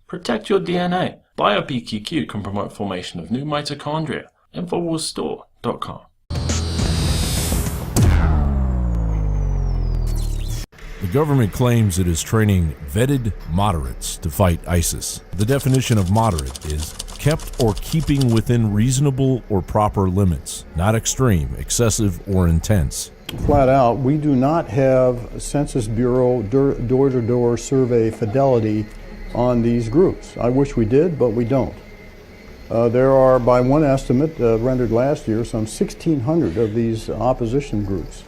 Protect your DNA. BioPQQ can promote formation of new mitochondria. Infowarsstore.com. The government claims it is training vetted moderates to fight ISIS. The definition of moderate is kept or keeping within reasonable or proper limits, not extreme, excessive, or intense. Flat out, we do not have Census Bureau door-to-door survey fidelity on these groups. I wish we did, but we don't. There are, by one estimate rendered last year, some 1,600 of these opposition groups.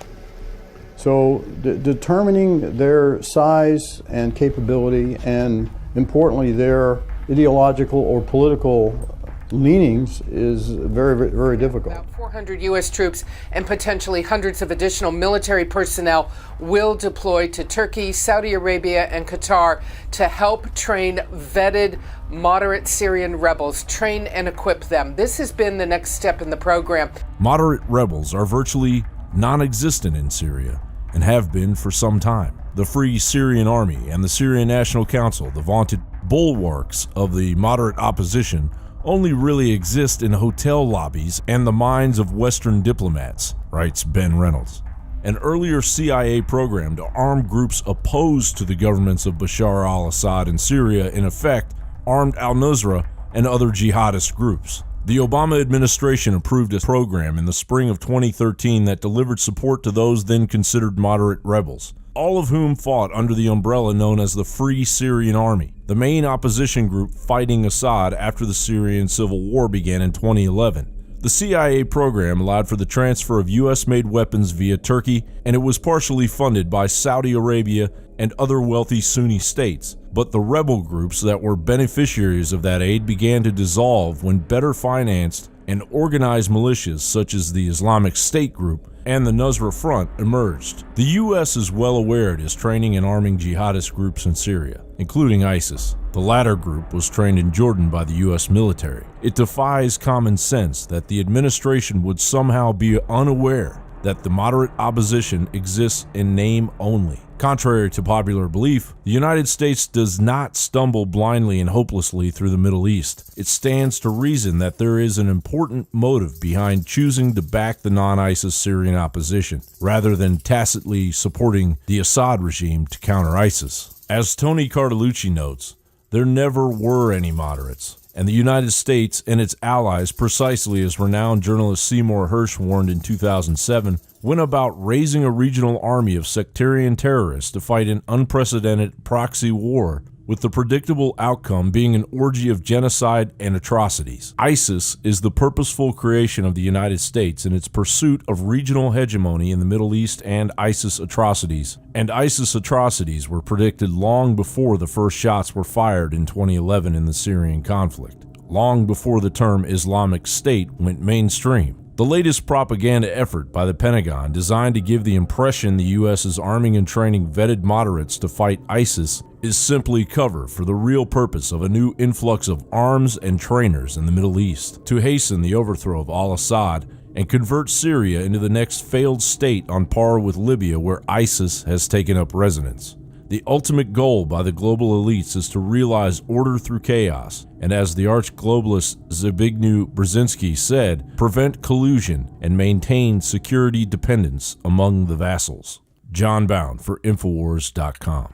So determining their size and capability, and importantly their ideological or political leanings, is very, very difficult. About 400 U.S. troops and potentially hundreds of additional military personnel will deploy to Turkey, Saudi Arabia, and Qatar to help train vetted moderate Syrian rebels, train and equip them. This has been the next step in the program. Moderate rebels are virtually non-existent in Syria and have been for some time. The Free Syrian Army and the Syrian National Council, the vaunted bulwarks of the moderate opposition, only really exist in hotel lobbies and the minds of Western diplomats, writes Ben Reynolds. An earlier CIA program to arm groups opposed to the governments of Bashar al-Assad in Syria, in effect, armed al-Nusra and other jihadist groups. The Obama administration approved a program in the spring of 2013 that delivered support to those then considered moderate rebels, all of whom fought under the umbrella known as the Free Syrian Army, the main opposition group fighting Assad after the Syrian Civil War began in 2011. The CIA program allowed for the transfer of U.S.-made weapons via Turkey, and it was partially funded by Saudi Arabia and other wealthy Sunni states. But the rebel groups that were beneficiaries of that aid began to dissolve when better financed and organized militias such as the Islamic State group and the Nusra Front emerged. The U.S. is well aware it is training and arming jihadist groups in Syria, including ISIS. The latter group was trained in Jordan by the U.S. military. It defies common sense that the administration would somehow be unaware that the moderate opposition exists in name only. Contrary to popular belief, the United States does not stumble blindly and hopelessly through the Middle East. It stands to reason that there is an important motive behind choosing to back the non-ISIS Syrian opposition, rather than tacitly supporting the Assad regime to counter ISIS. As Tony Cartalucci notes, there never were any moderates, and the United States and its allies, precisely as renowned journalist Seymour Hersh warned in 2007, went about raising a regional army of sectarian terrorists to fight an unprecedented proxy war, with the predictable outcome being an orgy of genocide and atrocities. ISIS is the purposeful creation of the United States in its pursuit of regional hegemony in the Middle East and ISIS atrocities. And ISIS atrocities were predicted long before the first shots were fired in 2011 in the Syrian conflict, long before the term Islamic State went mainstream. The latest propaganda effort by the Pentagon, designed to give the impression the U.S. is arming and training vetted moderates to fight ISIS, is simply cover for the real purpose of a new influx of arms and trainers in the Middle East, to hasten the overthrow of al-Assad and convert Syria into the next failed state on par with Libya, where ISIS has taken up residence. The ultimate goal by the global elites is to realize order through chaos, and as the arch-globalist Zbigniew Brzezinski said, prevent collusion and maintain security dependence among the vassals. John Bound for Infowars.com.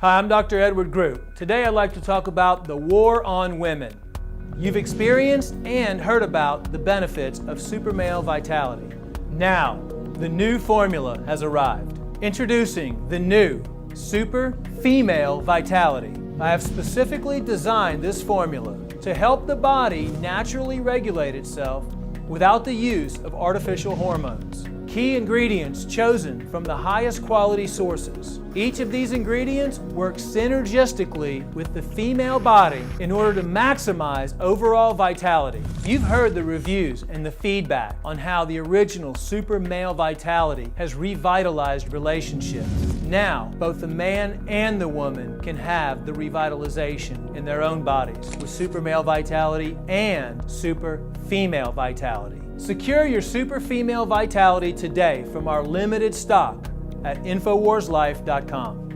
Hi, I'm Dr. Edward Group. Today I'd like to talk about the war on women. You've experienced and heard about the benefits of super male vitality. Now, the new formula has arrived. Introducing the new Super Female Vitality. I have specifically designed this formula to help the body naturally regulate itself without the use of artificial hormones. Key ingredients chosen from the highest quality sources. Each of these ingredients works synergistically with the female body in order to maximize overall vitality. You've heard the reviews and the feedback on how the original Super Male Vitality has revitalized relationships. Now, both the man and the woman can have the revitalization in their own bodies with Super Male Vitality and Super Female Vitality. Secure your super female vitality today from our limited stock at InfoWarsLife.com.